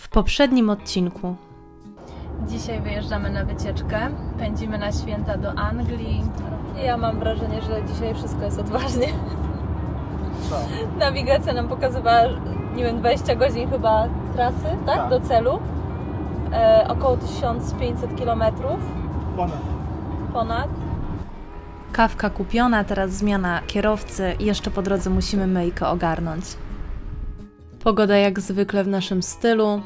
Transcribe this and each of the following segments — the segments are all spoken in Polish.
w poprzednim odcinku. Dzisiaj wyjeżdżamy na wycieczkę, pędzimy na święta do Anglii. Ja mam wrażenie, że dzisiaj wszystko jest odważnie. Co? Nawigacja nam pokazywała, nie wiem, 20 godzin chyba trasy, tak? Do celu. Około 1500 km. Ponad. Kawka kupiona, teraz zmiana kierowcy i jeszcze po drodze musimy myjkę ogarnąć. Pogoda jak zwykle w naszym stylu.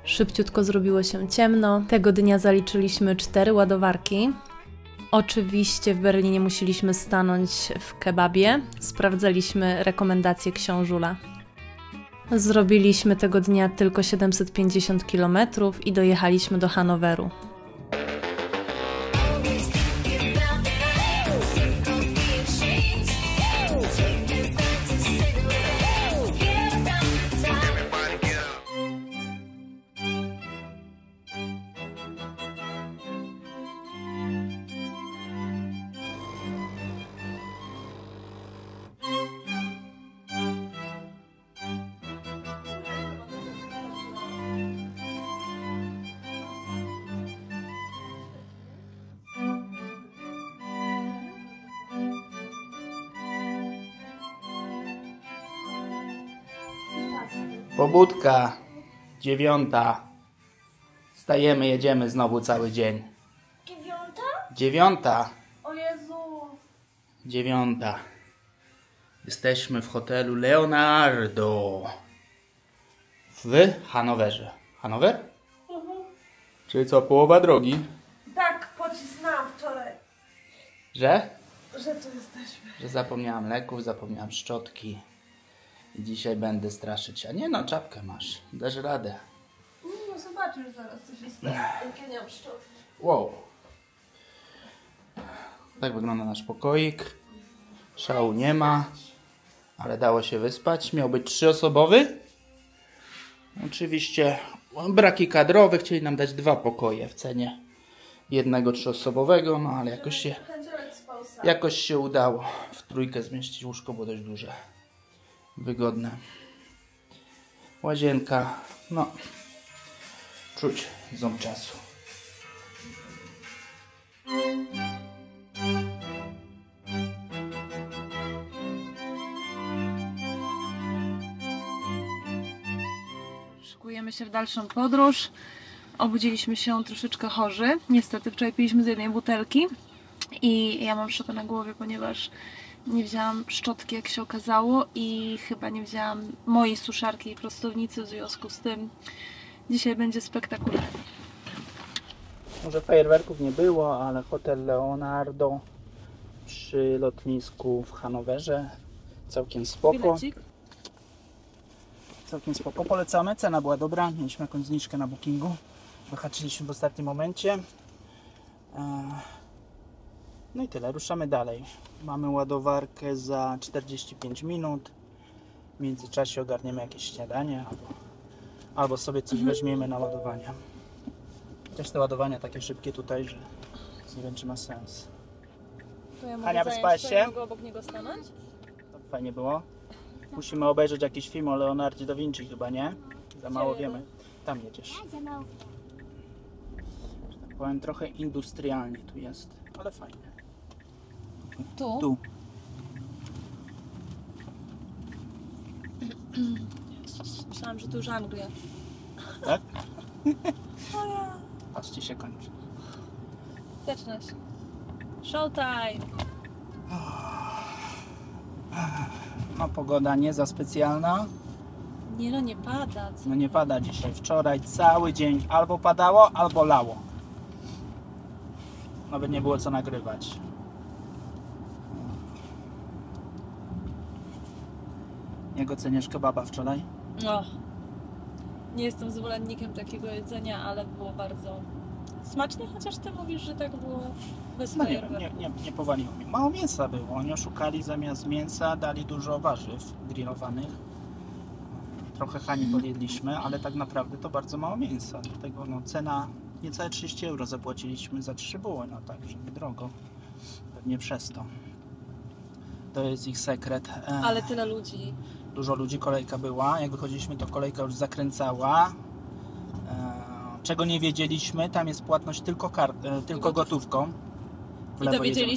Szybciutko zrobiło się ciemno. Tego dnia zaliczyliśmy 4 ładowarki. Oczywiście w Berlinie musieliśmy stanąć w kebabie. Sprawdzaliśmy rekomendacje książula. Zrobiliśmy tego dnia tylko 750 km i dojechaliśmy do Hanoweru. Pobudka 9. Wstajemy, jedziemy znowu cały dzień. 9? O Jezu! 9. Jesteśmy w hotelu Leonardo w Hanowerze. Hanower? Czyli co, połowa drogi? Tak, pocisnęłam wczoraj, Że? że tu jesteśmy. Że zapomniałam leków, zapomniałam szczotki. I dzisiaj będę straszyć. A nie no, czapkę masz. Dasz radę. No zobaczysz zaraz, co się stanie, jak ja nie mam szczotki. Wow. Tak wygląda nasz pokoik. Szału nie ma, ale dało się wyspać. Miał być 3-osobowy. Oczywiście braki kadrowe. Chcieli nam dać 2 pokoje w cenie jednego 3-osobowego, no ale jakoś się udało w 3 zmieścić. Łóżko było dość duże. Wygodne. Łazienka. No. Czuć ząb czasu. Szykujemy się w dalszą podróż. Obudziliśmy się troszeczkę chorzy. Niestety wczoraj piliśmy z jednej butelki i ja mam szczotkę na głowie, ponieważ nie wzięłam szczotki, jak się okazało, i chyba nie wzięłam mojej suszarki i prostownicy, w związku z tym dzisiaj będzie spektakularnie. Może fajerwerków nie było, ale hotel Leonardo przy lotnisku w Hanowerze całkiem spoko. Bilecik. Całkiem spoko. Polecamy. Cena była dobra. Mieliśmy jakąś zniżkę na bookingu. Wyhaczyliśmy w ostatnim momencie. No i tyle. Ruszamy dalej. Mamy ładowarkę za 45 minut. W międzyczasie ogarniemy jakieś śniadanie albo sobie coś weźmiemy na ładowanie. Też te ładowania takie szybkie tutaj, że nie wiem, czy ma sens. To ja Hania, wyspałaś się? mogę obok niego stanąć? To fajnie było. Musimy obejrzeć jakiś film o Leonardzie da Vinci chyba, nie? Za mało wiemy. Tam jedziesz. Że tak powiem, trochę industrialnie tu jest, ale fajnie. Tu? Tu. Myślałam, że tu już Anglia. Tak? Patrzcie, się kończy. Zaczyna się. Showtime! No pogoda nie za specjalna. Nie no, nie pada. Co? No nie pada dzisiaj. Wczoraj cały dzień albo padało, albo lało. Nawet nie było co nagrywać. Jak oceniasz kebaba wczoraj? No. Nie jestem zwolennikiem takiego jedzenia, ale było bardzo smacznie, chociaż ty mówisz, że tak było bez No fajerwerków. nie powaliło mnie. Mało mięsa było. Oni oszukali, zamiast mięsa dali dużo warzyw grillowanych. Trochę Hani podjedliśmy, ale tak naprawdę to bardzo mało mięsa. Dlatego no, cena niecałe 30 euro zapłaciliśmy za 3 buły. No także niedrogo. Pewnie przez to. To jest ich sekret. Ale tyle ludzi. Dużo ludzi, kolejka była. Jak wychodziliśmy, to kolejka już zakręcała. Czego nie wiedzieliśmy, tam jest płatność tylko gotówką. W lewo jedziemy.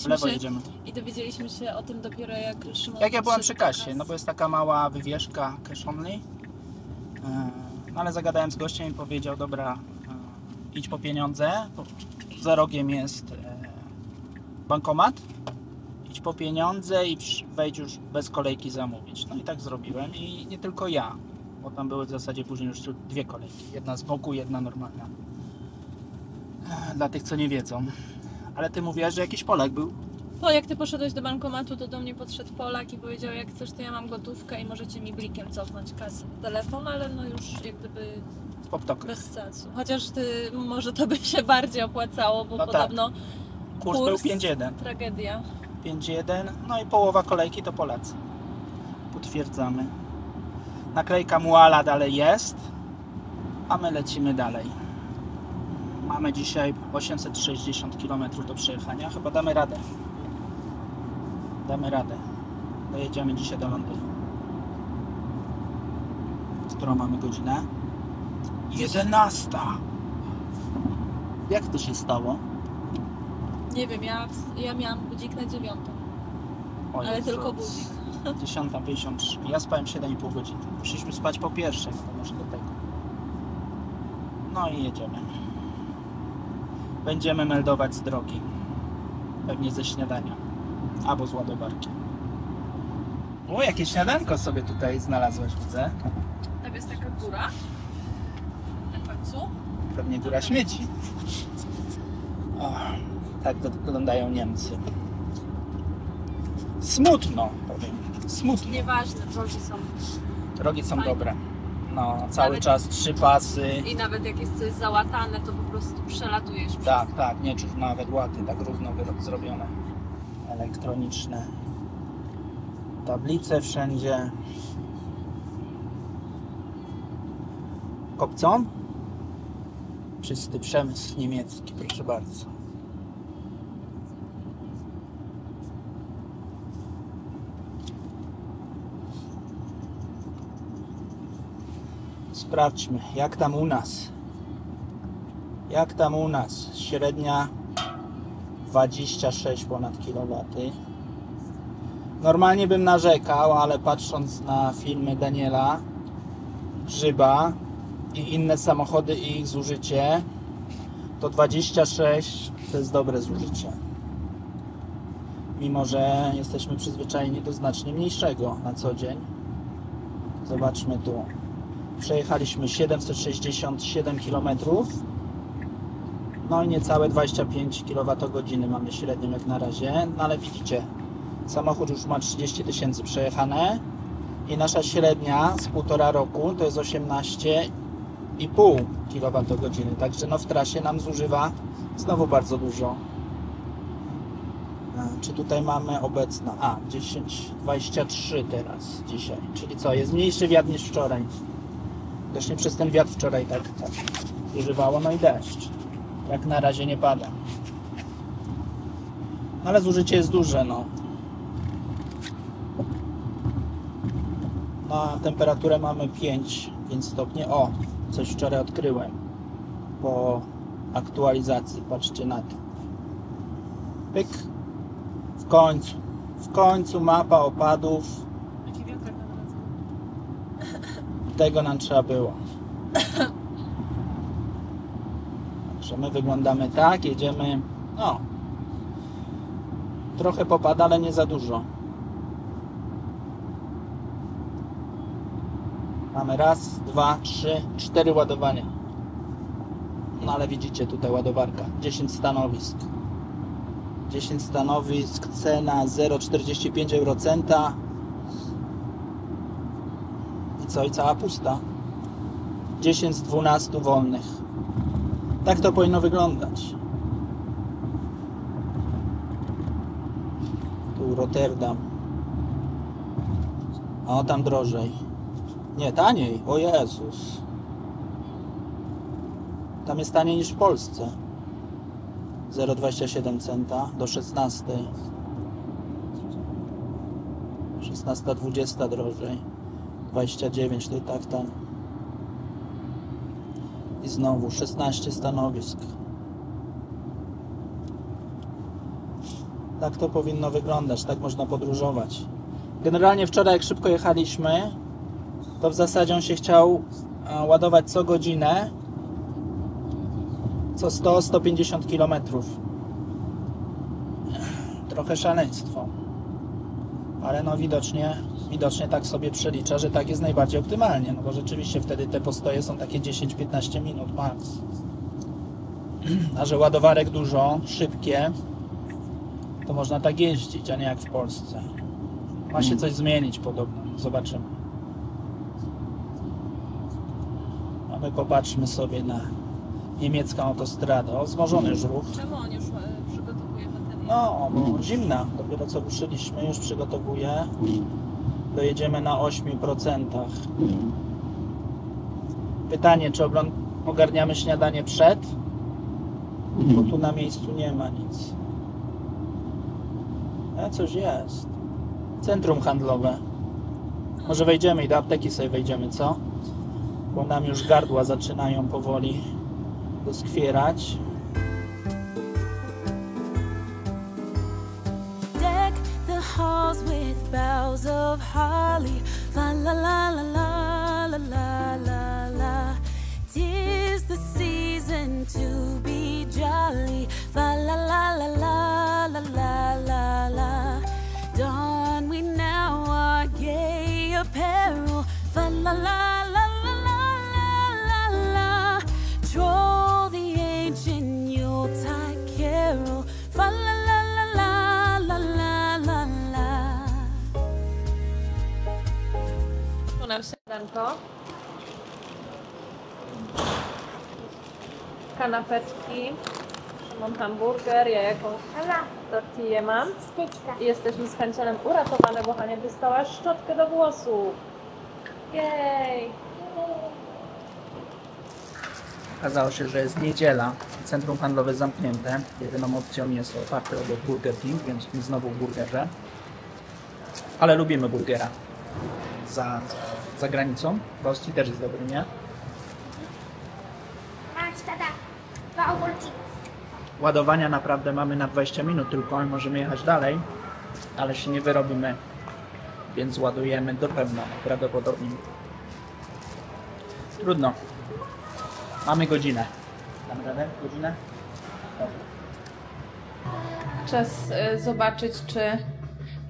I dowiedzieliśmy się o tym dopiero jak Szymon... Jak ja byłem przy kasie, no bo jest taka mała wywieszka cash only. No ale zagadałem z gościem i powiedział, dobra, idź po pieniądze. Za rogiem jest bankomat. Idź po pieniądze i wejdź już bez kolejki zamówić. No i tak zrobiłem i nie tylko ja, bo tam były w zasadzie później już 2 kolejki. Jedna z boku, jedna normalna. Dla tych, co nie wiedzą. Ale ty mówiłaś, że jakiś Polak był. No, jak ty poszedłeś do bankomatu, to do mnie podszedł Polak i powiedział, jak chcesz, to ja mam gotówkę i możecie mi blikiem cofnąć kasę. Telefon, ale no już jak gdyby bez sensu. Chociaż może to by się bardziej opłacało, bo no podobno tak. Kurs był 5,1. Tragedia. 5,1, no i połowa kolejki to Polacy. Potwierdzamy. Naklejka Muala dalej jest, a my lecimy dalej. Mamy dzisiaj 860 km do przejechania. Chyba damy radę. Dojedziemy dzisiaj do Londynu. Którą mamy godzinę? 11. Jak to się stało? Nie wiem, ja miałam budzik na 9. Ale tylko budzik. 10:53. Ja spałem 7,5 godziny. Musieliśmy spać po pierwszej, no to może do tego. No i jedziemy. Będziemy meldować z drogi. Pewnie ze śniadania. Albo z ładowarki. O, jakie śniadanko sobie tutaj znalazłaś, widzę. Tam jest taka góra. Na końcu. Pewnie góra śmieci. O, tak wyglądają Niemcy. Smutno, powiem. Smutno. Nieważne, Drogi są fajne. Dobre. No, cały czas 3 pasy. I nawet jak jest coś załatane, to po prostu przelatujesz. Tak, nie czuć nawet łaty, tak równo zrobione. Elektroniczne. Tablice wszędzie. Kopcą? Czysty przemysł niemiecki, proszę bardzo. Sprawdźmy, jak tam u nas. Średnia 26 ponad kilowatów. Normalnie bym narzekał, ale patrząc na filmy Daniela Grzyba i inne samochody i ich zużycie, to 26 to jest dobre zużycie. Mimo że jesteśmy przyzwyczajeni do znacznie mniejszego na co dzień. Zobaczmy tu. Przejechaliśmy 767 km. No i niecałe 25 kWh mamy średnią jak na razie. No ale widzicie, samochód już ma 30 000 przejechane i nasza średnia z 1,5 roku to jest 18,5 kWh. Także no w trasie nam zużywa znowu bardzo dużo. Czy tutaj mamy obecna? 10,23 teraz dzisiaj. Czyli co? Jest mniejszy wiatr niż wczoraj. Właśnie przez ten wiatr wczoraj tak używało, no i deszcz. Jak na razie nie pada. No ale zużycie jest duże, no. Na temperaturę mamy 5 stopni. O, coś wczoraj odkryłem po aktualizacji. Patrzcie na to. Pyk. W końcu mapa opadów. Jaki wiatrak na drodze. Tego nam trzeba było. Także my wyglądamy tak, jedziemy. No. Trochę popada, ale nie za dużo. Mamy 1, 2, 3, 4 ładowania. No ale widzicie tutaj ładowarka. 10 stanowisk. 10 stanowisk, cena 0,45 eurocenta. I co? I cała pusta. 10 z 12 wolnych. Tak to powinno wyglądać. Tu Rotterdam. O, tam drożej. Nie, taniej. O Jezus. Tam jest taniej niż w Polsce. 0,27 centa do 16. 16,20 drożej. 29 to i tak tam. I znowu 16 stanowisk. Tak to powinno wyglądać, tak można podróżować. Generalnie wczoraj jak szybko jechaliśmy, to w zasadzie on się chciał ładować co godzinę, co 100-150 km. Trochę szaleństwo. Ale no widocznie tak sobie przelicza, że tak jest najbardziej optymalnie, no bo rzeczywiście wtedy te postoje są takie 10-15 minut max. A że ładowarek dużo, szybkie, to można tak jeździć, a nie jak w Polsce. Ma się coś zmienić podobno, zobaczymy. A my popatrzmy sobie na niemiecką autostradę. O, wzmożony już ruch. Czemu on już przygotowuje baterię? No, bo zimna. Dopiero co ruszyliśmy, już przygotowuję. Dojedziemy na 8%. Pytanie, czy ogarniamy śniadanie przed? Bo tu na miejscu nie ma nic. A coś jest. Centrum handlowe. Może wejdziemy i do apteki sobie wejdziemy, co? Bo nam już gardła zaczynają powoli doskwierać. Deck the halls with boughs of holly. La la la la la la la la la. 'Tis the season to be jolly. La la la la la la la la la. Don we now our gay apparel. La la la la la la la la. Troll the ancient Yuletide carol. Fa la la la la la la la la. Tu nam śniadanko. Kanapeczki. Mam hamburger, ja jakąś tortillę mam. I jesteśmy z Hancielem uratowane, bo Hania dostała szczotkę do włosów. Jej! Okazało się, że jest niedziela, centrum handlowe zamknięte. Jedyną opcją jest oparty obok Burger King, więc znowu w burgerze. Ale lubimy burgera. Za granicą. W Austrii też jest dobry, nie? Masz, tata, 2 ogórki. Ładowania naprawdę mamy na 20 minut tylko i możemy jechać dalej, ale się nie wyrobimy, więc ładujemy do pełna, prawdopodobnie. Trudno. Mamy godzinę. Damy radę? Godzinę? Czas zobaczyć, czy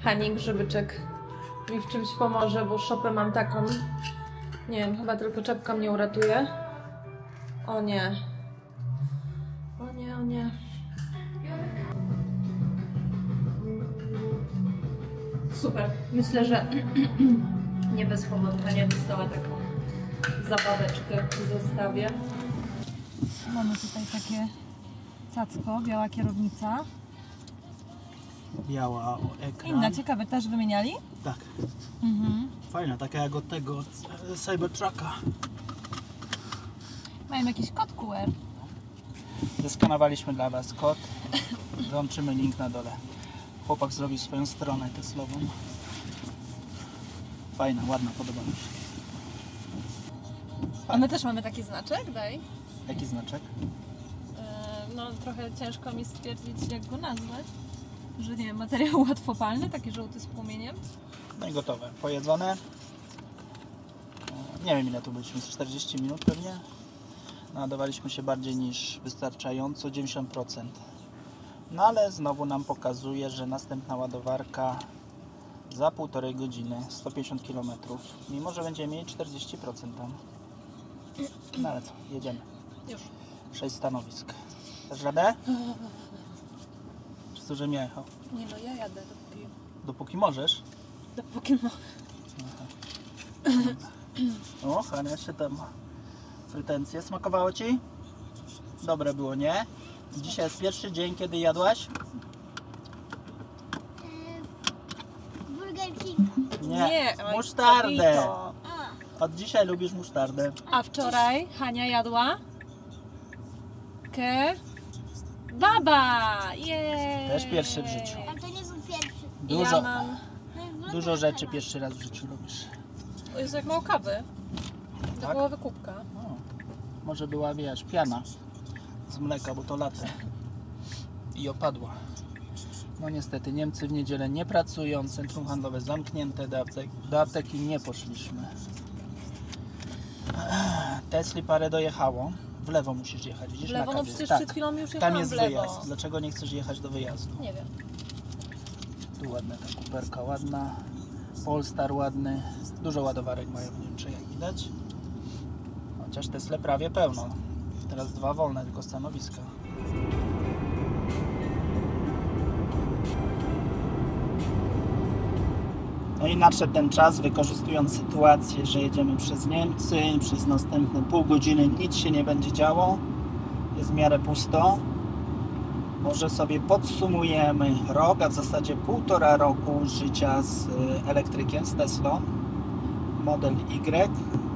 Hani Grzybyczek mi w czymś pomoże, bo szopę mam taką. Nie wiem, chyba tylko czepka mnie uratuje. O nie. O nie, o nie. Super. Myślę, że nie bez powodu Hania dostała taką zabaweczkę w zestawie. Mamy tutaj takie cacko, biała kierownica. Biała ekran. Inna, ciekawe, też wymieniali? Tak. Mhm. Fajna, taka jak od tego Cybertrucka. Mają jakiś kod QR. Zeskanowaliśmy dla Was kod. Załączymy link na dole. Chłopak zrobił swoją stronę teslową. Fajna, ładna, podoba mi się. A my też mamy taki znaczek, daj. Jaki znaczek? No trochę ciężko mi stwierdzić, jak go nazwać. Że nie wiem, materiał łatwopalny, taki żółty z płomieniem. No i gotowe. Pojedzone. Nie wiem ile tu byliśmy, 40 minut pewnie. Naładowaliśmy się bardziej niż wystarczająco, 90%. No ale znowu nam pokazuje, że następna ładowarka za 1,5 godziny, 150 km. Mimo, że będziemy mieli 40% tam. No ale co, jedziemy. Już. 6 stanowisk. Dasz radę? Czy to, że mnie jechał? Nie no, ja jadę Dopóki możesz. dopóki mogę. O, Hania jeszcze tam pretensje. Smakowało Ci? Dobre było, nie? Dzisiaj jest pierwszy dzień, kiedy jadłaś? Burger King. Nie, oj, musztardę. Torito. Od dzisiaj lubisz musztardę. A wczoraj Hania jadła baba! Jej! Też pierwszy w życiu. A to nie był pierwszy. Dużo, Ja mam... dużo rzeczy pierwszy raz w życiu lubisz. O Jezu, jak mało kawy. To Tak? była wykupka. O, Może była, wiesz, piana z mleka, bo to latte. I opadła. No niestety, Niemcy w niedzielę nie pracują, centrum handlowe zamknięte, do apteki nie poszliśmy. Tesli parę dojechało. W lewo musisz jechać, widzisz? W lewo? No nakaz jest. przecież Tak. przed chwilą już Tam jechałam jest w lewo. wyjazd. Dlaczego nie chcesz jechać do wyjazdu? Nie wiem. Tu ładna ta kuperka, ładna. Polestar ładny. Dużo ładowarek mają w Niemczech, jak widać. Chociaż Tesla prawie pełno. Teraz 2 wolne tylko stanowiska. No i nadszedł ten czas, wykorzystując sytuację, że jedziemy przez Niemcy, przez następne pół godziny nic się nie będzie działo, jest w miarę pusto. Może sobie podsumujemy rok, a w zasadzie 1,5 roku życia z elektrykiem, z Teslą. Model Y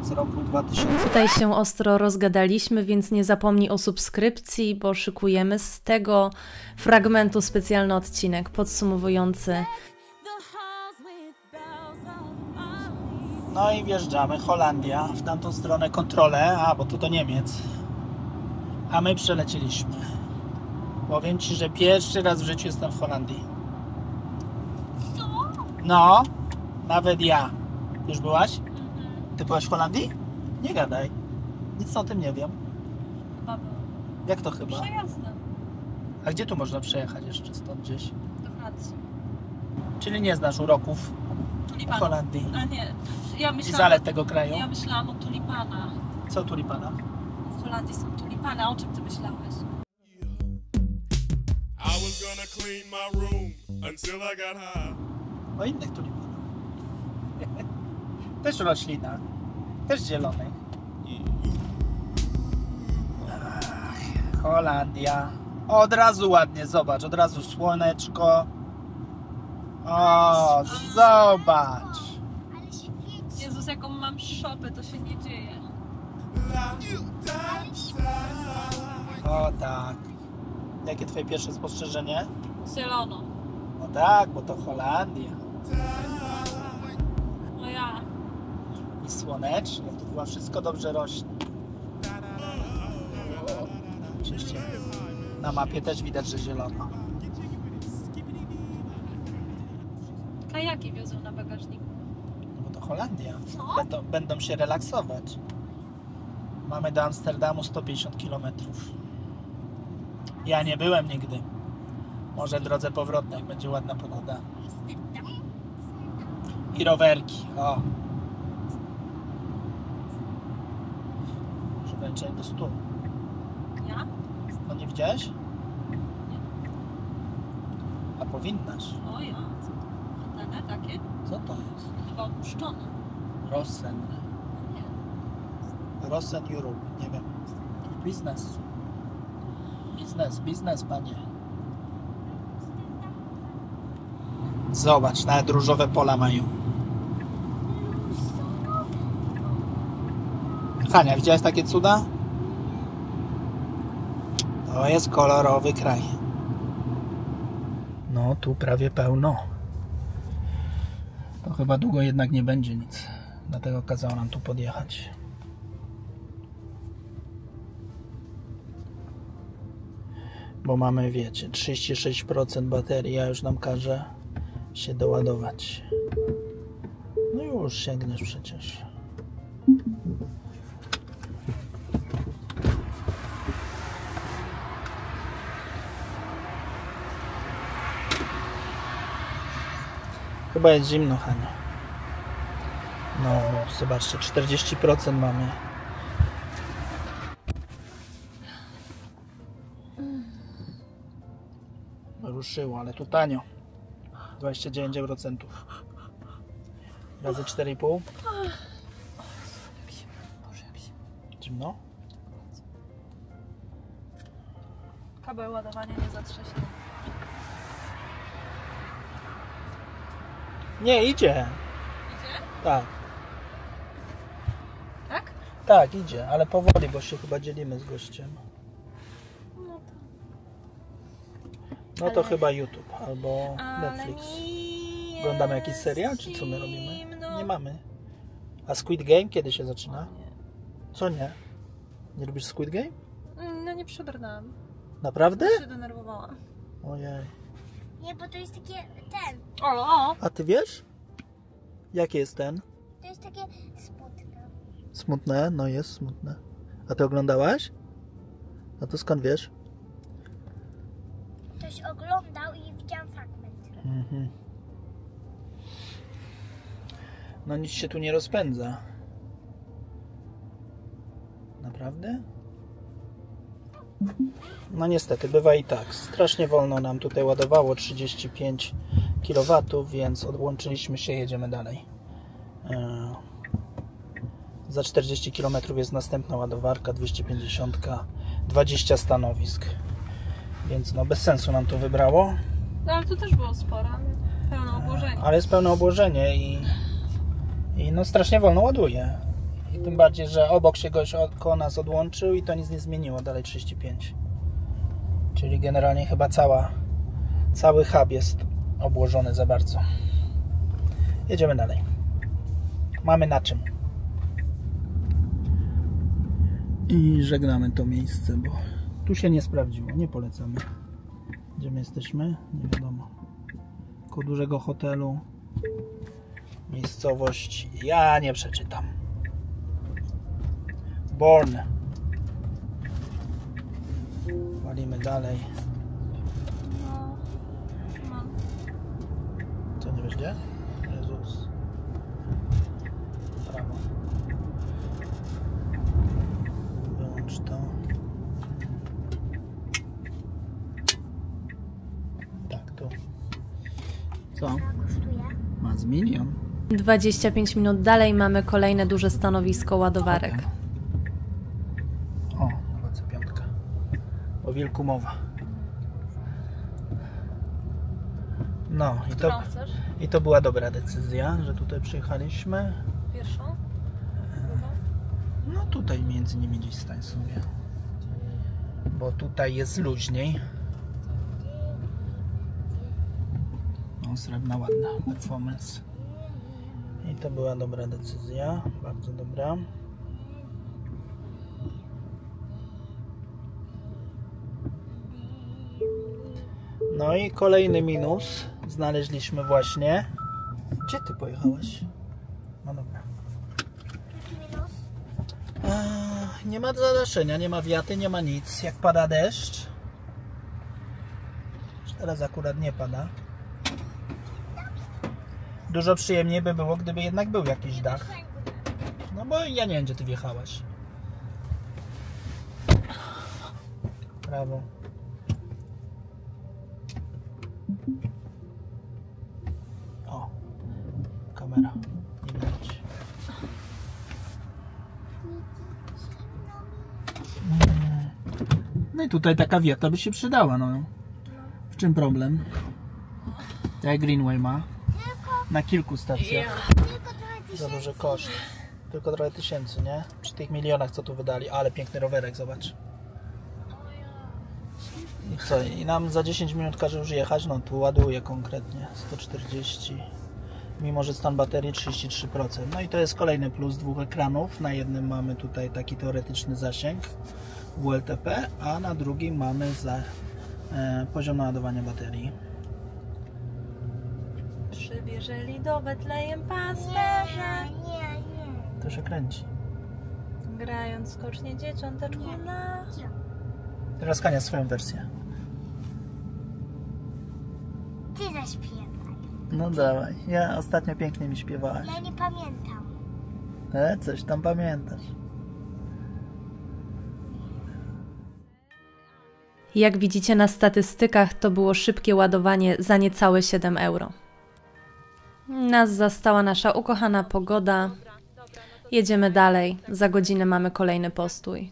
z roku 2000. Tutaj się ostro rozgadaliśmy, więc nie zapomnij o subskrypcji, bo szykujemy z tego fragmentu specjalny odcinek podsumowujący. The halls with bells of holly. No i wjeżdżamy, Holandia, w tamtą stronę kontrolę, bo to do Niemiec. A my przelecieliśmy. Powiem Ci, że pierwszy raz w życiu jestem w Holandii. No, nawet ja. Już byłaś? Ty byłaś w Holandii? Nie gadaj. Nic o tym nie wiem. Chyba było. Jak to chyba? Przejazdem A gdzie tu można przejechać jeszcze stąd gdzieś? do Francji. Czyli nie znasz uroków Tulipana. Holandii A nie, ja i myślałam, zalet tego kraju? ja myślałam o tulipanach. Co tulipana? W Holandii są tulipany, a o czym ty myślałeś? I was gonna clean my room until I got high. O innych tulipanach. Też roślina. Też zielonej. Holandia. Od razu ładnie, zobacz. Od razu słoneczko. O, zobacz. Ale się pięci. Jezus, jaką mam szopę, to się nie dzieje. O tak. Jakie twoje pierwsze spostrzeżenie? Zielono. No tak, bo to Holandia. No ja. I słonecznie. Tu chyba wszystko dobrze rośnie. Oczywiście na mapie też widać, że zielono. Kajaki wiozą na bagażniku. No bo to Holandia. Będą się relaksować. Mamy do Amsterdamu 150 km. Ja nie byłem nigdy. Może w drodze powrotnej, jak będzie ładna pogoda. I rowerki. O. Przewęczenie do 100. Ja? No nie widziałeś? A powinnaś. O ja. Anteny takie? Co to jest? Chyba opuszczone. Rosen. Nie. Rosen Europe. Nie wiem. Biznes. Biznes, panie. Zobacz, nawet różowe pola mają. Hania, widziałaś takie cuda? To jest kolorowy kraj. No, tu prawie pełno. To chyba długo jednak nie będzie nic. Dlatego kazało nam tu podjechać. Bo mamy, wiecie, 36% baterii, a już nam każe się doładować. No już sięgniesz przecież. Chyba jest zimno, Hania. No, zobaczcie, 40% mamy. Ruszyło, ale tu tanio. 29 eurocentów. Razy 4,5. Zimno? Kabel ładowania nie zatrzaśnie. Nie, idzie. Idzie? Tak. Tak? Tak, idzie, ale powoli, bo się chyba dzielimy z gościem. No to chyba YouTube albo Netflix. Oglądamy jakiś serial, czy co my robimy? Nie mamy. A Squid Game kiedy się zaczyna? Co nie? Nie lubisz Squid Game? No nie przebrnęłam. Naprawdę? Się denerwowałam. Ojej. Nie, bo to jest takie ten. O! A ty wiesz? Jaki jest ten? To jest takie smutne. Smutne? No jest smutne. A ty oglądałaś? A to skąd wiesz? Ktoś oglądał i widziałam fragment. Mhm. No nic się tu nie rozpędza. Naprawdę? No niestety, bywa i tak. Strasznie wolno nam tutaj ładowało, 35 kW, więc odłączyliśmy się, jedziemy dalej. Za 40 km jest następna ładowarka, 250, 20 stanowisk. Więc no bez sensu nam to wybrało. No ale tu też było sporo. Pełne obłożenie. Ale jest pełne obłożenie i no strasznie wolno ładuje. I tym bardziej, że obok się goś koło nas odłączył i to nic nie zmieniło, dalej 35. Czyli generalnie chyba cały hub jest obłożony za bardzo. Jedziemy dalej. Mamy na czym. I żegnamy to miejsce, bo tu się nie sprawdziło, nie polecamy. Gdzie my jesteśmy? Nie wiadomo. Koło dużego hotelu. Miejscowość ja nie przeczytam. Born. Walimy dalej. No, mam. Co, nie wiesz gdzie? Jezus. Prawo. Wyłącz to. Tak, tu. Co? Kosztuje. Ma z milion. 25 minut dalej mamy kolejne duże stanowisko ładowarek. O, chyba C5. O wilku mowa. No Którą chcesz? i to była dobra decyzja, że tutaj przyjechaliśmy. Pierwszą? No tutaj między nimi gdzieś stań sobie. Bo tutaj jest luźniej. No, srebrna, ładna performance. I to była dobra decyzja, bardzo dobra. No i kolejny minus znaleźliśmy właśnie. Gdzie ty pojechałeś? No dobra. Minus. Nie ma zadaszenia, nie ma wiaty, nie ma nic. Jak pada deszcz. Teraz akurat nie pada. Dużo przyjemniej by było, gdyby jednak był jakiś dach. No bo ja nie wiem, gdzie ty wjechałaś. Prawo. O, kamera. Nie widać. No i tutaj taka wiata by się przydała, no. W czym problem? Jak Greenway ma. Na kilku stacjach. Tylko trochę Za duży koszt. Tylko trochę tysięcy, nie? Przy tych milionach, co tu wydali. Ale piękny rowerek, zobacz. I co? I nam za 10 minut każe już jechać. No tu ładuje konkretnie. 140. Mimo, że stan baterii 33%. No i to jest kolejny plus dwóch ekranów. Na jednym mamy tutaj taki teoretyczny zasięg WLTP, a na drugim mamy poziom naładowania baterii. Przybierzeli do Betlejem pasterze, Nie. To się kręci. grając skocznie dzieciąteczku na... Teraz Kania swoją wersję. Ty zaśpiewaj. No dawaj. Ja ostatnio pięknie mi śpiewałaś. Ja nie pamiętam. Coś tam pamiętasz. Jak widzicie na statystykach, to było szybkie ładowanie za niecałe 7 euro. Nas zastała nasza ukochana pogoda. Jedziemy dalej. Za godzinę mamy kolejny postój.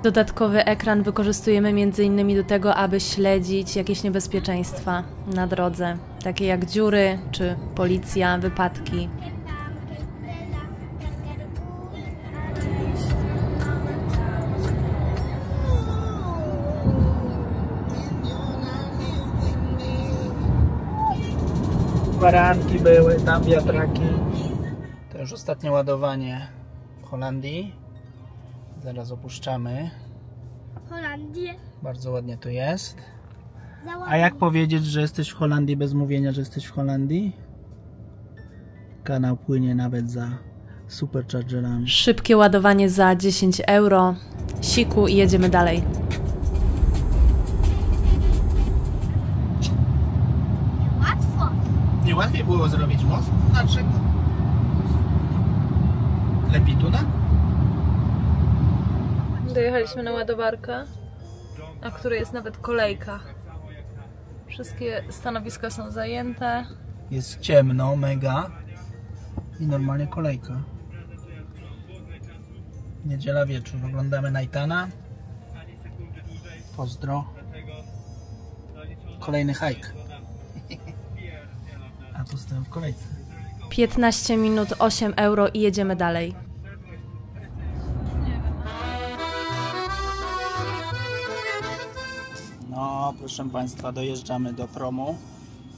Dodatkowy ekran wykorzystujemy m.in. do tego, aby śledzić jakieś niebezpieczeństwa na drodze, takie jak dziury czy policja, wypadki. Baranki były, tam wiatraki. To już ostatnie ładowanie w Holandii. Zaraz opuszczamy. Holandię. Bardzo ładnie tu jest. Za A ładnie. jak powiedzieć, że jesteś w Holandii bez mówienia, że jesteś w Holandii? Kanał płynie nawet za superchargerami. Szybkie ładowanie za 10 euro. Siku i jedziemy dalej. Łatwo. Nie łatwiej było zrobić most? Dlaczego? Lepiej tu, tak? Dojechaliśmy na ładowarkę, na której jest nawet kolejka. Wszystkie stanowiska są zajęte. Jest ciemno, mega. I normalnie kolejka. Niedziela wieczór. Oglądamy Naitana. Pozdro. Kolejny hike. A tu stoją w kolejce. 15 minut, 8 euro i jedziemy dalej. No, proszę Państwa, dojeżdżamy do promu.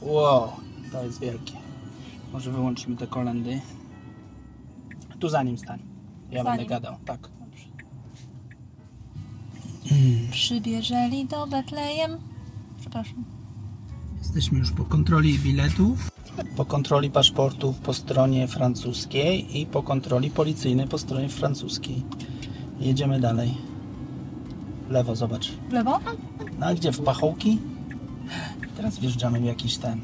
Wow, to jest wielkie. Może wyłączymy te kolendy. Tu za nim stań. Ja będę gadał, tak. Przybierzeli do Betlejem. Przepraszam. Jesteśmy już po kontroli biletów, po kontroli paszportów po stronie francuskiej i po kontroli policyjnej po stronie francuskiej. Jedziemy dalej. W lewo, zobacz. W lewo? No a gdzie? W pachołki? Teraz wjeżdżamy w jakiś ten...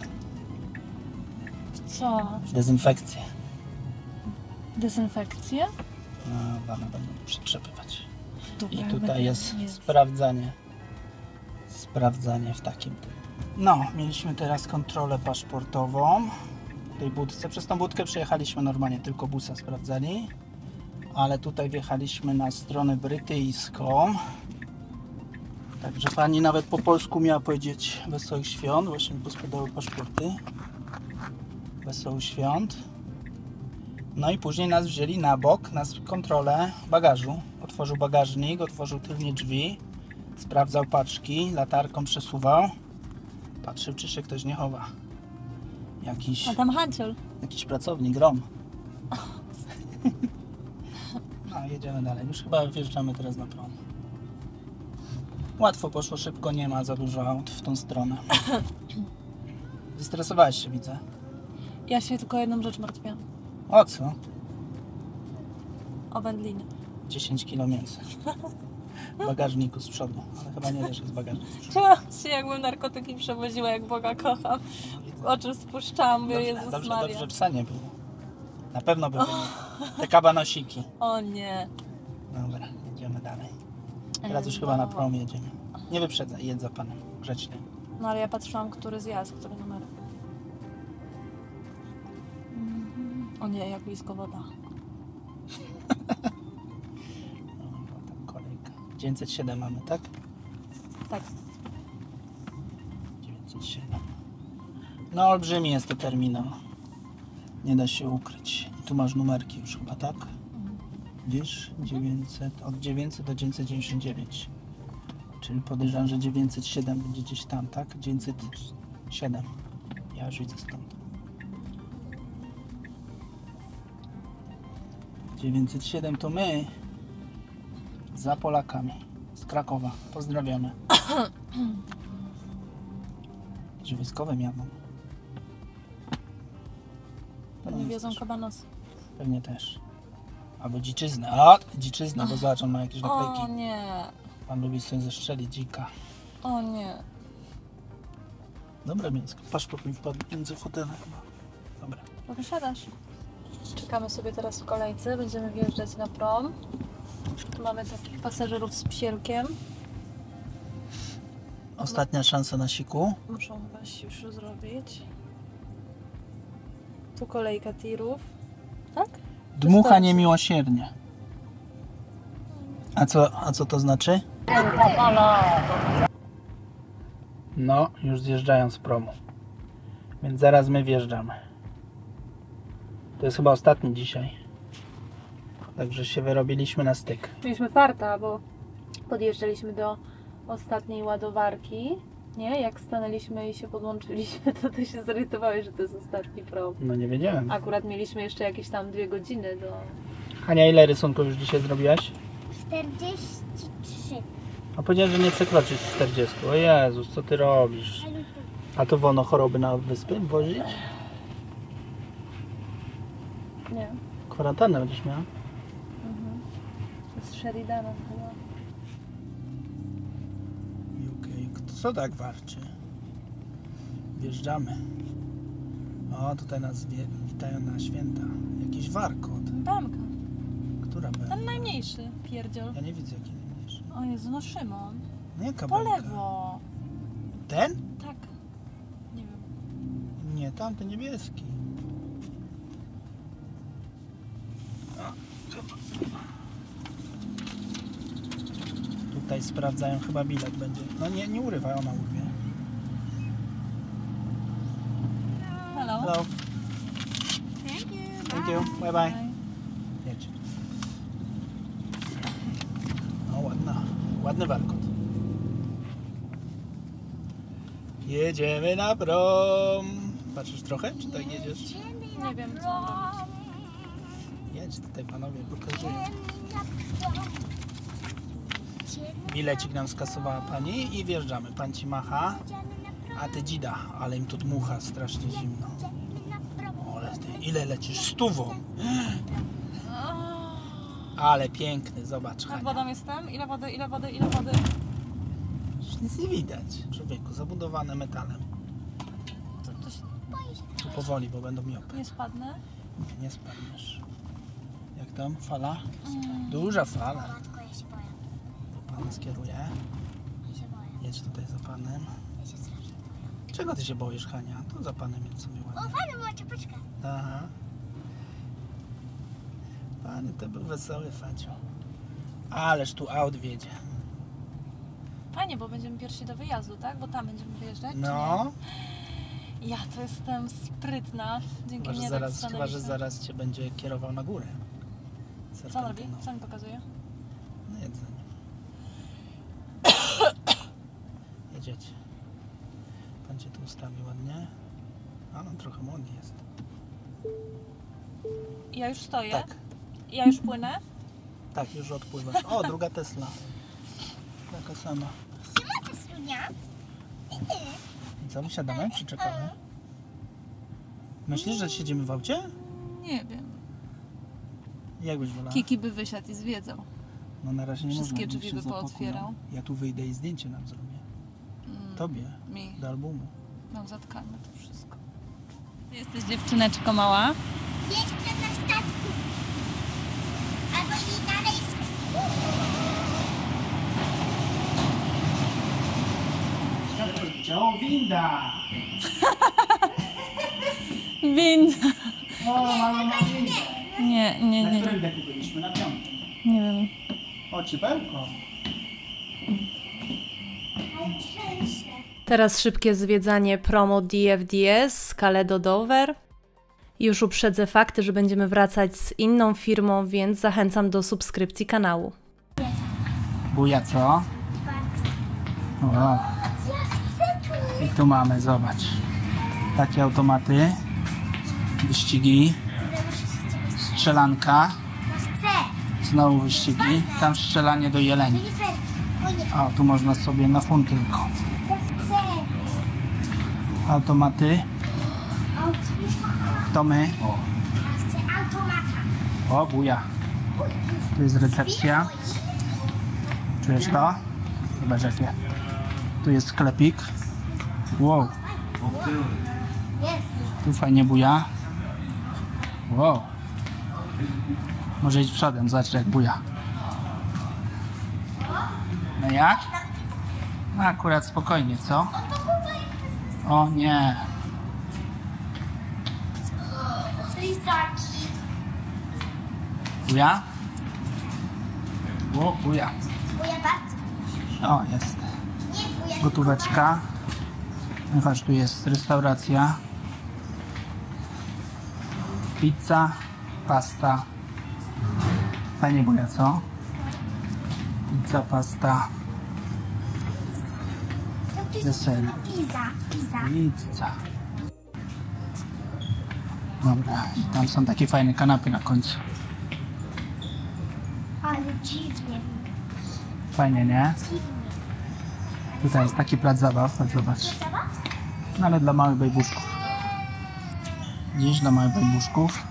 Co? dezynfekcję. Dezynfekcję? No, one będą przetrzepywać. I Dobra, tutaj jest jest. sprawdzanie. Sprawdzanie w takim tym. No, mieliśmy teraz kontrolę paszportową w tej budce. Przez tą budkę przejechaliśmy normalnie, tylko busa sprawdzali. Ale tutaj wjechaliśmy na stronę brytyjską. Także pani nawet po polsku miała powiedzieć Wesołych Świąt. Właśnie mi pospadały paszporty. Wesołych Świąt. No i później nas wzięli na bok, na kontrolę bagażu. Otworzył bagażnik, otworzył tylnie drzwi, sprawdzał paczki, latarką przesuwał. Patrzył, czy się ktoś nie chowa. A tam hanciol. Jakiś pracownik, Rom. No, jedziemy dalej. Już chyba wjeżdżamy teraz na prom. Łatwo poszło, szybko, nie ma za dużo aut w tą stronę. Zestresowałeś się, widzę. Ja się tylko o jedną rzecz martwię. O co? O wędliny. 10 kg mięsa. W bagażniku z przodu. Ale chyba nie wiesz, że jest bagażnik z przodu. Czułam się, jakbym narkotyki przewoziła, jak Boga kocham. Oczy spuszczałam, by Jezus Dobrze, Maria. dobrze, psa nie było. Na pewno by było. Te kabanosiki. O nie. Dobra, jedziemy dalej. Teraz już chyba na prom jedziemy. Nie wyprzedzaj, jedź za panem. Grzecznie. No ale ja patrzyłam, który zjazd, który numer. O nie, jak blisko woda. Tam kolejka. 907 mamy, tak? Tak. 907. No olbrzymi jest to terminal. Nie da się ukryć. Tu masz numerki już chyba, tak? Widzisz? 900, od 900 do 999. Czyli podejrzewam, że 907 będzie gdzieś tam, tak? 907. Ja już widzę stąd. 907 to my za Polakami z Krakowa. Pozdrawiamy. Że wojskowe mianą. Pewnie wiozą kabanos. Pewnie też. Albo dziczyznę. A, dziczyznę, bo zobacz, on ma jakieś O naklejki. nie. Pan lubi sobie zestrzelić dzika. O nie. Dobre mięsko. Paszport mi wpadł między fotele chyba. Dobra. Wysiadasz. Czekamy sobie teraz w kolejce. Będziemy wjeżdżać na prom. Tu mamy takich pasażerów z psielkiem. Ostatnia szansa na siku. Muszą chyba się już zrobić. Tu kolejka tirów. Tak? Dmucha Wystarczy. niemiłosiernie. A co to znaczy? No, już zjeżdżają z promu. Więc zaraz my wjeżdżamy. To jest chyba ostatni dzisiaj. Także się wyrobiliśmy na styk. Mieliśmy farta, bo podjeżdżaliśmy do ostatniej ładowarki. Nie? Jak stanęliśmy i się podłączyliśmy, to ty się zorientowałeś, że to jest ostatni prom. No nie wiedziałem. Akurat mieliśmy jeszcze jakieś tam 2 godziny do... Hania, ile rysunków już dzisiaj zrobiłaś? 43. A powiedziałeś, że nie przekroczysz 40. O Jezus, co ty robisz? A to wolno choroby na wyspy wozić? Nie. Kwarantannę będziesz miała? To jest Sheridana chyba. UK. Co tak warczy? Wjeżdżamy. O, tutaj nas witają na święta. Jakiś warkot. Bemka. Która Ten będzie? najmniejszy pierdziel. Ja nie widzę jaki najmniejszy. O Jezu, no Szymon. No jaka Po belka? lewo. Ten? Tak. Nie wiem. Nie, tamten niebieski. Tutaj sprawdzają, chyba bilet będzie. No nie urywaj, ona urwie. Hello. Hello. Thank you. Bye bye. Bye. Jedź. No ładny warkot. Jedziemy na prom. Patrzysz trochę, czy tak jedziesz? Nie wiem co robić. Jedź tutaj panowie, pokazuję. Bilecik nam skasowała pani i wjeżdżamy. Pan ci macha, a ty dzida, ale im tu dmucha strasznie zimno. Ale ty, ile lecisz? 100. Ale piękny, zobacz. Nad Hania. wodą jestem. Ile wody, ile wody, ile wody? Już nic nie widać, człowieku, zabudowane metalem. To się Tu powoli, bo będą miopy. nie spadnę. Nie spadniesz. Jak tam? Fala? Duża fala. Matko, ja się boję. To pan skieruje. Ja się boję. Jedź tutaj za panem. Ja się strasznie boję. Czego ty się boisz, Hania? Tu za panem jedź sobie O, ładnie. fajna była czapeczka. Aha. Panie, to był wesoły Facio. Ależ tu aut wiedzie. Fajnie, bo będziemy pierwsi do wyjazdu, tak? Bo tam będziemy wyjeżdżać, czy No, nie? Ja to jestem sprytna. Dzięki chyba, że mnie zaraz, tak chyba, że stanęliśmy. zaraz cię będzie kierował na górę. Co on robi? Serpentyną. Co mi pokazuje? No jedź za nim. Jedziecie. Pan cię tu ustawi ładnie. A on trochę młody jest. Ja już stoję? Tak, Ja już płynę? tak, już odpływasz. O, druga Tesla. Taka sama. Siema, to studnia. I co, wysiadamy czy czekamy? Myślisz, że siedzimy w aucie? Nie wiem. Jak byś wolała? Kiki by wysiadł i zwiedzał. No na razie nie Wszystkie można, drzwi niech się by zapakują. pootwierał. Ja tu wyjdę i zdjęcie nam zrobię. Tobie, Mi. do albumu. Mam zatkane to wszystko. Ty jesteś dziewczyneczko mała? Jeszcze na statku. Albo i dalej. O, winda! Wind. O, mamy windę. Nie. Na którym deku byliśmy? Na 5. Nie wiem. O, ciepełko. Teraz szybkie zwiedzanie promo DFDS z Calais do Dover. Już uprzedzę fakty, że będziemy wracać z inną firmą, więc zachęcam do subskrypcji kanału. Buja, co? O. I tu mamy, zobacz. Takie automaty. Wyścigi. Strzelanka. Znowu wyścigi. Tam strzelanie do jeleni. A tu można sobie na funt tylko. Automaty. To my. O, buja. Tu jest recepcja. Czujesz to? Zobacz jakie. Tu jest sklepik. Wow. Tu fajnie buja. Wow. Może iść przodem, zobacz jak buja. No jak? No akurat spokojnie, co? O nie. Buja? O, buja. O, jest. Gotóweczka. Zobacz, tu jest restauracja. Pizza, pasta. Fajnie buja, co? Pizza, pasta. Deser. Pizza. Dobra, i tam są takie fajne kanapy na końcu. Ale dziwnie. Fajnie, nie? Tutaj jest taki plac zabaw, tak zobacz. No ale dla małych bejbuszków. Dziś dla małych bejbuszków.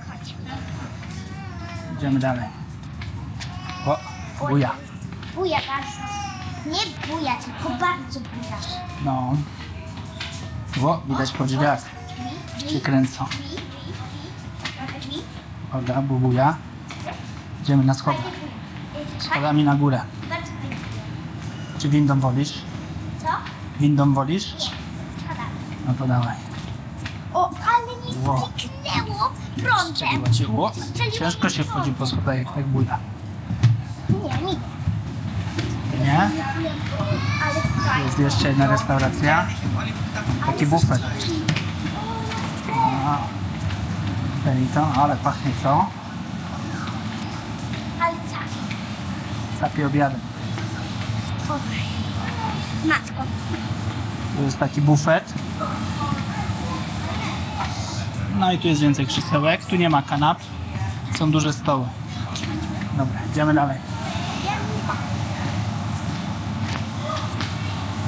Idziemy dalej. O, buja. Buja bardzo. Nie buja, tylko bardzo buja. No. O, widać po drzwiach. Się kręcą. Drzwi. Oga, buja. Idziemy na schody. Schodami na górę. Bardzo fajnie. Czy windą wolisz? Co? Windą wolisz? Schodami. No to dawaj. O, ale mi Wow. strzeliło prądem. O, ciężko się wchodzi po schodach jak tak buja. Nie. Nie? Ale fajnie. Jest jeszcze jedna restauracja. Taki bufet. A, to, ale pachnie co? Ale tak. Sapie obiadem. Matko. Tu jest taki bufet. No i tu jest więcej krzesełek. Tu nie ma kanap. Są duże stoły. Dobra, idziemy dalej.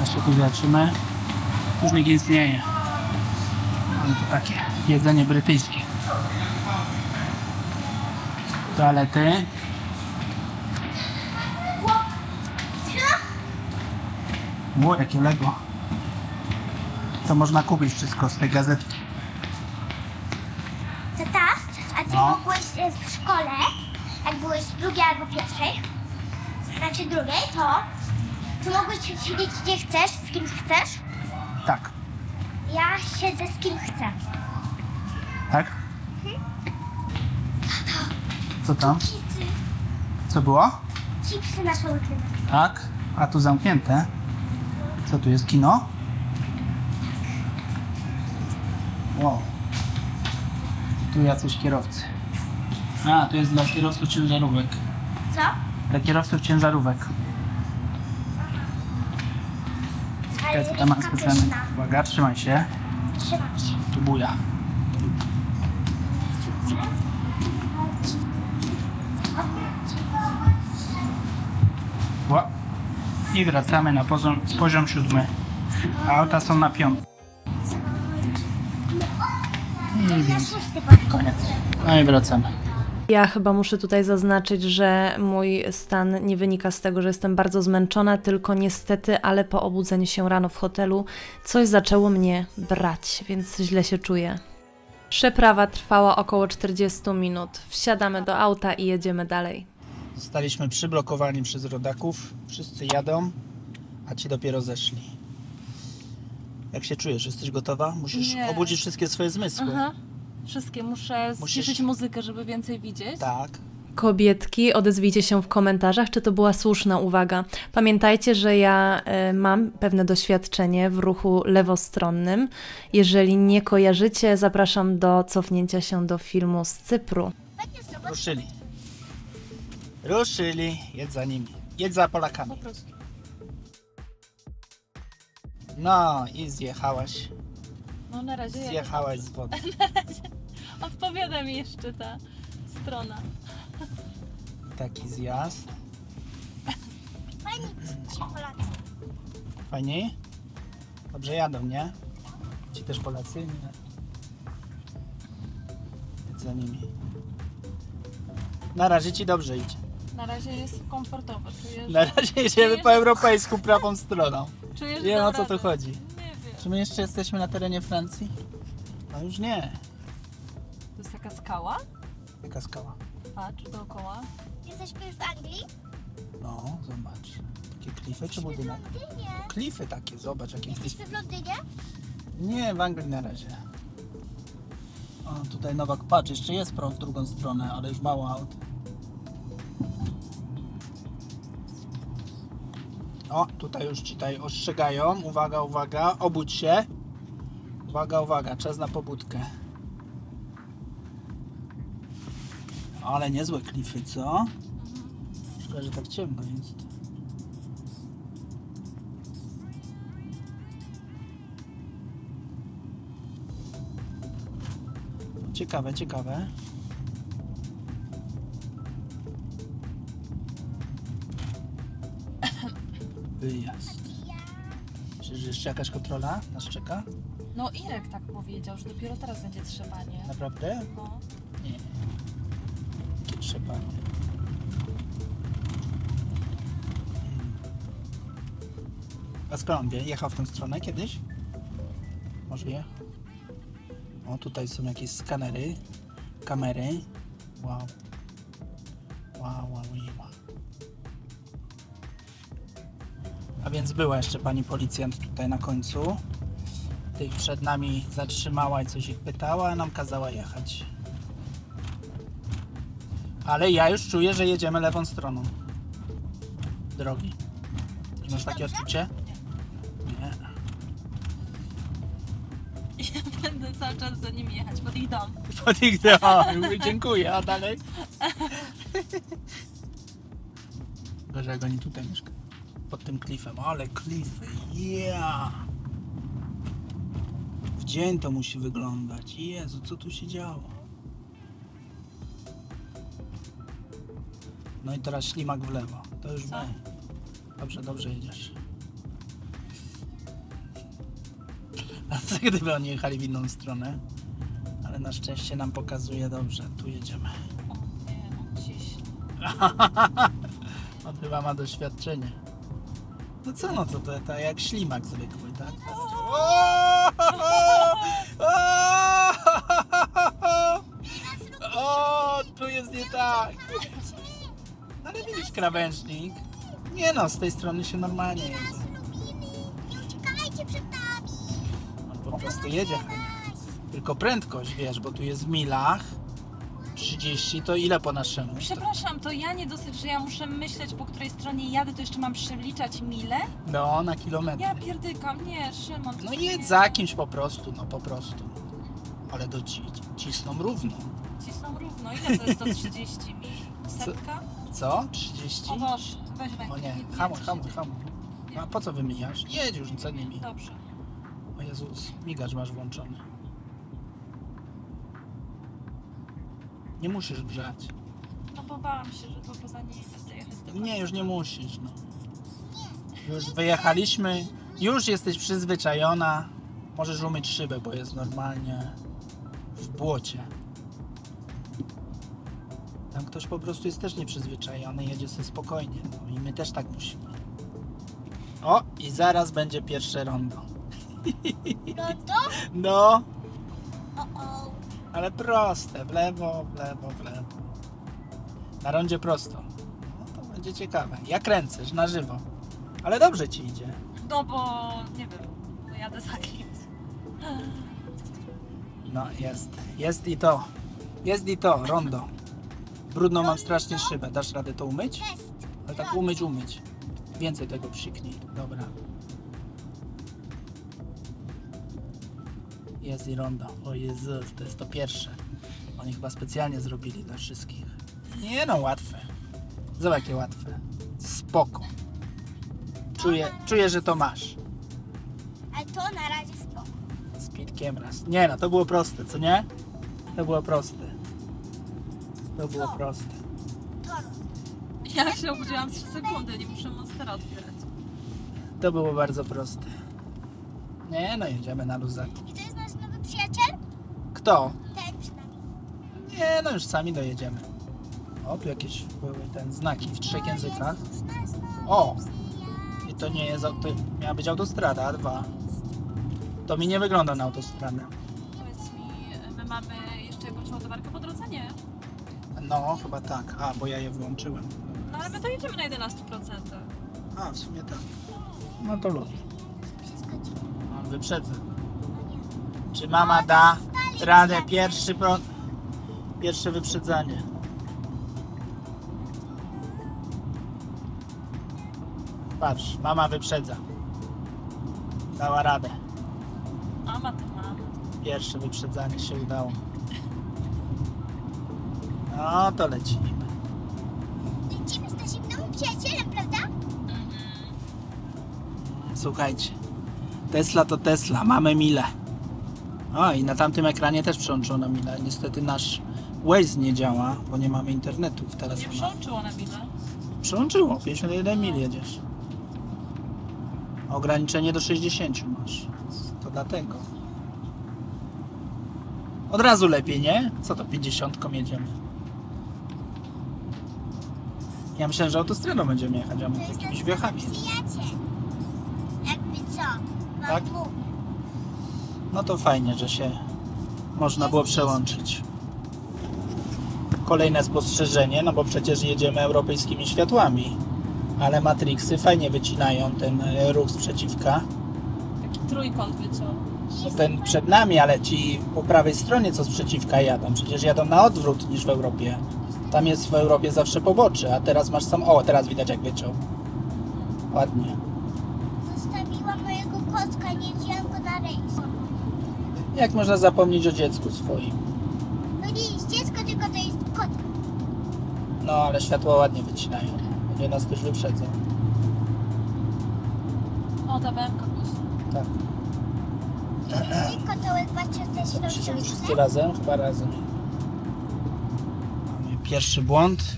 Jeszcze tu zobaczymy. Już nikt nie istnieje. Mamy tu takie jedzenie brytyjskie. Toalety. O, jakie Lego. To można kupić wszystko z tej gazetki. Tata, a ty No. mogłeś w szkole, jak byłeś drugiej albo pierwszej, znaczy drugiej, to mogłeś siedzieć gdzie chcesz, z kim chcesz. Tak. Ja siedzę z kim chcę. Tak? Co tam? Chipsy. Co było? Chipsy na słodkie. Tak. A tu zamknięte. Co tu jest? Kino? Wow. Tu jacyś kierowcy. A, tu jest dla kierowców ciężarówek. Co? Dla kierowców ciężarówek. Ale Co tam ma taka specjalne? pyszna. Uwaga, trzymaj się. Trzymam się. Tu buja. Ła. I wracamy na poziom 7. A auta są na 5. I więc koniec. No i wracamy. Ja chyba muszę tutaj zaznaczyć, że mój stan nie wynika z tego, że jestem bardzo zmęczona, tylko niestety, ale po obudzeniu się rano w hotelu coś zaczęło mnie brać, więc źle się czuję. Przeprawa trwała około 40 minut. Wsiadamy do auta i jedziemy dalej. Zostaliśmy przyblokowani przez rodaków. Wszyscy jadą, a ci dopiero zeszli. Jak się czujesz? Jesteś gotowa? Musisz Nie. obudzić wszystkie swoje zmysły. Aha. Wszystkie. Muszę Musisz- ściszyć muzykę, żeby więcej widzieć. Tak. Kobietki, odezwijcie się w komentarzach, czy to była słuszna uwaga. Pamiętajcie, że ja mam pewne doświadczenie w ruchu lewostronnym. Jeżeli nie kojarzycie, zapraszam do cofnięcia się do filmu z Cypru. Ruszyli. Ruszyli. Jedź za nimi. Jedź za Polakami. Po prostu. No i zjechałaś. No na razie Zjechałaś z wody. odpowiada mi jeszcze ta strona. Taki zjazd. Fajnie ci Polacy. Fajniej? Dobrze jadą, nie? Ci też Polacy? Nie. Jedź za nimi. Na razie ci dobrze idzie. Na razie jest komfortowo. Czuję, Na że... razie jedziemy po europejsku prawą stroną. Czuję, że Nie wiem, dam o co tu radę. chodzi. Nie wiem. Czy my jeszcze jesteśmy na terenie Francji? No już nie. To jest taka skała? Jaka skała? Patrz dookoła. Jesteśmy już w Anglii? No, zobacz. Takie klify czy W budynek? Londynie. Klify takie, zobacz jakie klify. Jesteśmy w Londynie? Nie, w Anglii na razie. O, tutaj Nowak, patrz, jeszcze jest prąd w drugą stronę, ale już mało aut. O, tutaj już ci tutaj ostrzegają. Uwaga, uwaga, obudź się. Uwaga, uwaga, czas na pobudkę. Ale niezłe klify, co? Szkoda, że tak ciemno jest. Ciekawe, ciekawe. Wyjazd. Czy jeszcze jakaś kontrola nas czeka? No Irek tak powiedział, że dopiero teraz będzie trzepanie. Naprawdę? No. Nie. Jakie trzepanie. A skąd on wie? Jechał w tę stronę kiedyś? Może jechał? O, tutaj są jakieś skanery, kamery. Wow. Wow. A więc była jeszcze pani policjant tutaj na końcu. Tych przed nami zatrzymała i coś ich pytała, a nam kazała jechać. Ale ja już czuję, że jedziemy lewą stroną drogi. Masz takie odczucie? Nie. Ja będę cały czas za nimi jechać, pod ich dom. Pod ich dom. Dziękuję, a dalej? Gorzej jak oni tutaj mieszkają. Pod tym klifem. Ale klify, yeah! W dzień to musi wyglądać. Jezu, co tu się działo? No i teraz ślimak w lewo. To już my. Dobrze jedziesz. A co gdyby oni jechali w inną stronę? Ale na szczęście nam pokazuje dobrze. Tu jedziemy. O nie, on gdzieś. On chyba ma doświadczenie. No co, no to jak ślimak zwykły, tak? O, tu jest nie tak. Ale widzisz krawężnik. Nie no, z tej strony się normalnie jedzie. Nie uciekajcie przed nami. On po prostu jedzie. Tylko prędkość, wiesz, bo tu jest w milach. 30 to ile po naszemu? Przepraszam, to ja nie dosyć, że ja muszę myśleć, po której stronie jadę, to jeszcze mam przeliczać mile? No, na kilometr. Ja pierdykam, nie, Szymon. to No się jedź nie- za kimś po prostu, no po prostu. Ale cisną równo. Cisną równo, ile to jest 130 mil? Setka? Co? 30? O Boże, weź rękę. O nie, nie hamuj. 30. No a po co wymijasz? Jedź już, co nie mi. Dobrze. O Jezus, migacz masz włączony. Nie musisz grzać. No bo bałam się, że po poza nie będę jechać do Nie, już nie końca. musisz, no. Już wyjechaliśmy, już jesteś przyzwyczajona. Możesz umyć szybę, bo jest normalnie w błocie. Tam ktoś po prostu jest też nieprzyzwyczajony, jedzie sobie spokojnie. No i my też tak musimy. O, i zaraz będzie pierwsze rondo. No to? No, O. ale proste, w lewo. Na rondzie prosto. No to będzie ciekawe. Jak kręcisz, na żywo. Ale dobrze ci idzie. No bo, nie wiem, bo jadę za kimś. No, jest i to. Jest i to, rondo. Brudną mam strasznie szybę. Dasz radę to umyć? Jest. Ale tak umyć. Więcej tego psiknij. Dobra. Jest i rondo. O Jezus, to jest to pierwsze. Oni chyba specjalnie zrobili dla wszystkich. Nie no, łatwe. Zobacz jakie łatwe. Spoko. Czuję, że to masz. Ale to na razie spoko. Speedkiem raz. Nie no, to było proste, co nie? To było proste. Ja się obudziłam 3 sekundy, nie muszę Monstera otwierać. To było bardzo proste. Nie no, jedziemy na luzaki. I to jest nasz nowy przyjaciel? Kto? Ten przed nami. Nie no, już sami dojedziemy. O, tu jakieś były znaki w 3 językach. O! I to nie jest, to miała być autostrada, 2. To mi nie wygląda na autostradę. Powiedz mi, my mamy jeszcze jakąś ładowarkę po drodze? Nie. No, chyba tak. A, bo ja je włączyłem. No ale my to jedziemy na 11%. A, w sumie tak. No to luz. No, wyprzedzę. Czy mama da radę pierwsze wyprzedzanie? Patrz, mama wyprzedza. Dała radę. Mama to mama. Pierwsze wyprzedzanie się udało. No to lecimy. Lecimy z naszym nowym przyjacielem, prawda? Słuchajcie, Tesla to Tesla, mamy milę. O, i na tamtym ekranie też przełączono milę. Niestety nasz Waze nie działa, bo nie mamy internetu w Nie telefonie. przełączyło na minę. Przełączyło, 51 mil jedziesz. Ograniczenie do 60 masz. To dlatego. Od razu lepiej, nie? Co to 50 jedziemy? Ja myślałem, że autostradą będziemy jechać, a my jakimiś wiochami. Przyjaciel. Jakby co? Tak? No to fajnie, że się można było przełączyć. Kolejne spostrzeżenie, no bo przecież jedziemy europejskimi światłami. Ale Matrixy fajnie wycinają ten ruch sprzeciwka. Taki trójkąt wyciął. No ten przed nami, ale ci po prawej stronie co sprzeciwka jadą. Przecież jadą na odwrót niż w Europie. Tam jest w Europie zawsze pobocze, a teraz masz sam... O, teraz widać jak wyciął. Ładnie. Zostawiłam mojego kotka, nie wziąłem go na rejs. Jak można zapomnieć o dziecku swoim? To nie jest dziecko, tylko to jest kot. No, ale światła ładnie wycinają. Będzie nas też wyprzedzą. O, ta BMK plus. Tak. Tylko to łybacie też Co, myślicie, że wszyscy rozciągnę? razem? Chyba razem. Mamy pierwszy błąd.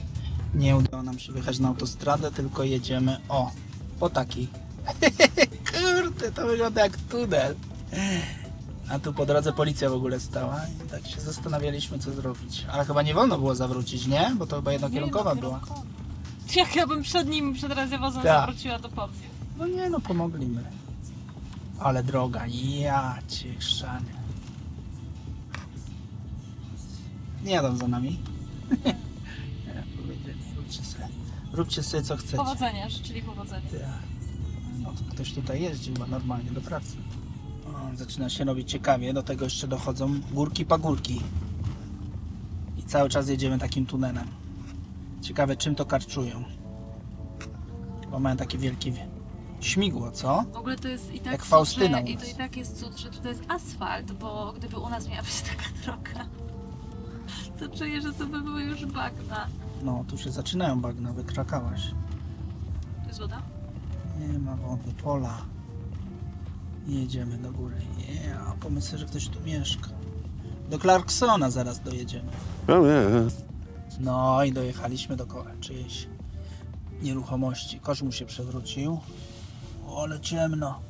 Nie udało nam się wyjechać na autostradę, tylko jedziemy, o, po takiej. Kurde, to wygląda jak tunel. A tu po drodze policja w ogóle stała i tak się zastanawialiśmy, co zrobić. Ale chyba nie wolno było zawrócić, nie? Bo to chyba jednokierunkowa była. Jak ja bym przed nim, przed radiowozem Tak. zawróciła, to powiem. No nie, no pomogli my. Ale droga, ja cię chrzanie. Nie jadą za nami. Nie, powiedzieli, róbcie sobie co chcecie. Powodzenia, życzyli powodzenia. Ty, no to ktoś tutaj jeździ chyba normalnie do pracy. O, zaczyna się robić ciekawie, do tego jeszcze dochodzą górki, pagórki. I cały czas jedziemy takim tunelem. Ciekawe czym to karczują. Bo mają takie wielkie śmigło, co? W ogóle to jest i tak Jak cud, Faustyna że, u i nas. to i tak jest cud, że tutaj jest asfalt, bo gdyby u nas miała być taka droga, to czuję, że to by były już bagna. No, tu się zaczynają bagna, wykrakałaś. To jest woda? Nie ma wody, pola. I jedziemy do góry. A pomyślę, że ktoś tu mieszka. Do Clarksona zaraz dojedziemy. No i dojechaliśmy do czyjejś nieruchomości. Kosz mu się przewrócił. O, ale ciemno.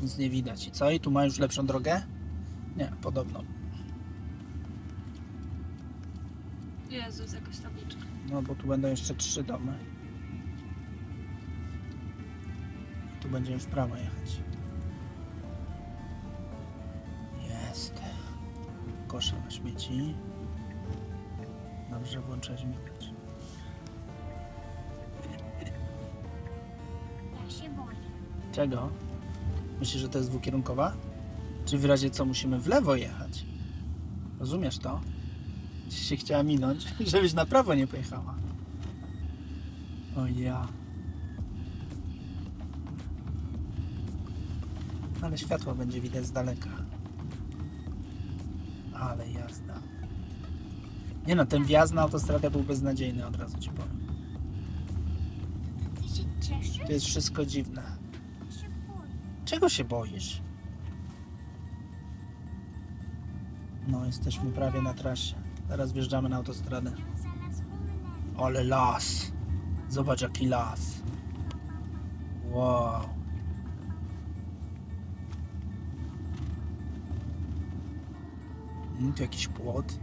Nic nie widać. I co? I tu ma już lepszą drogę? Nie, podobno. Jezus, jakaś tabliczka. No bo tu będą jeszcze 3 domy. Tu będziemy w prawo jechać. Jest. Kosza na śmieci. Dobrze, włączać mikać. Ja się boję. Czego? Myślisz, że to jest dwukierunkowa? Czy w razie co musimy w lewo jechać? Rozumiesz to? Ci się chciała minąć, żebyś na prawo nie pojechała. O ja. Ale światło będzie widać z daleka. Ale jazda. Nie no, ten wjazd na autostradę był beznadziejny, od razu ci powiem. Ty się cieszysz? To jest wszystko dziwne. Ja się boję. Czego się boisz? No, jesteśmy prawie na trasie. Teraz wjeżdżamy na autostradę. Zaraz umrę. Ale las! Zobacz jaki las. Wow. Tu jakiś płot.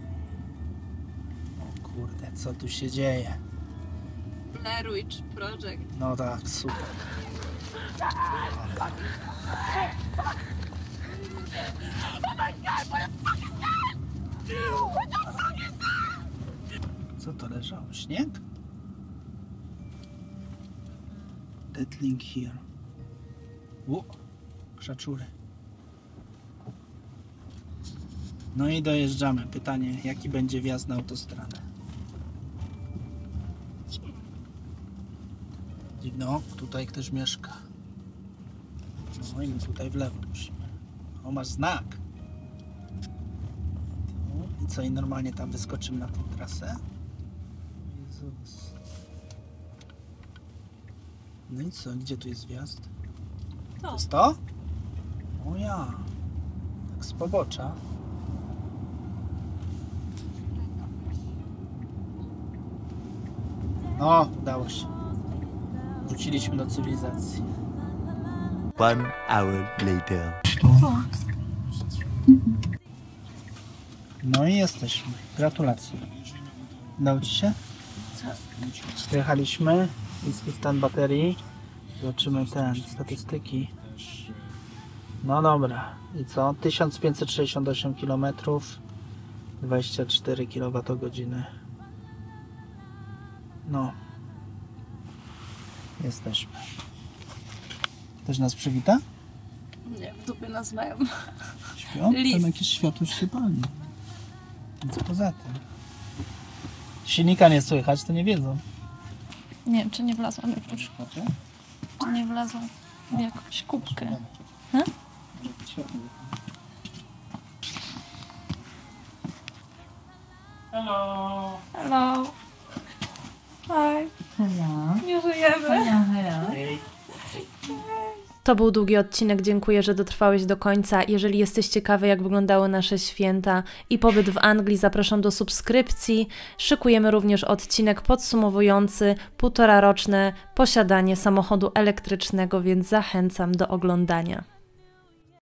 O kurde, co tu się dzieje? Blair Witch Project. No tak, super. Co to leżało? Śnieg? Deadling here. Krzaczury. No i dojeżdżamy. Pytanie, jaki będzie wjazd na autostradę? No, tutaj ktoś mieszka. No i my tutaj w lewo musimy. O, masz znak. Tu. I co, i normalnie tam wyskoczymy na tę trasę? Jezus. No i co, gdzie tu jest wjazd? To jest to? O ja. Tak z pobocza. No, udało się. Wróciliśmy do cywilizacji. 1 hour later. No i jesteśmy. Gratulacje. Udało Ci się? Wyjechaliśmy. Niski stan baterii. Zobaczymy statystyki. No dobra. I co? 1568 km. 24 kWh. No. Jesteśmy. Ktoś nas przywita? Nie, w dupie nas mają. Śpią? List. Tam jakieś światło się pali. Co poza tym? Silnika nie słychać, to nie wiedzą. Nie wiem, czy nie wlazłam jakoś. Czy nie wlazłam w jakąś kubkę. Hello! Hello. Hi. Hello. Nie żyjemy. Hej. To był długi odcinek, dziękuję, że dotrwałeś do końca. Jeżeli jesteś ciekawy, jak wyglądały nasze święta i pobyt w Anglii, zapraszam do subskrypcji. Szykujemy również odcinek podsumowujący 1,5-roczne posiadanie samochodu elektrycznego, więc zachęcam do oglądania.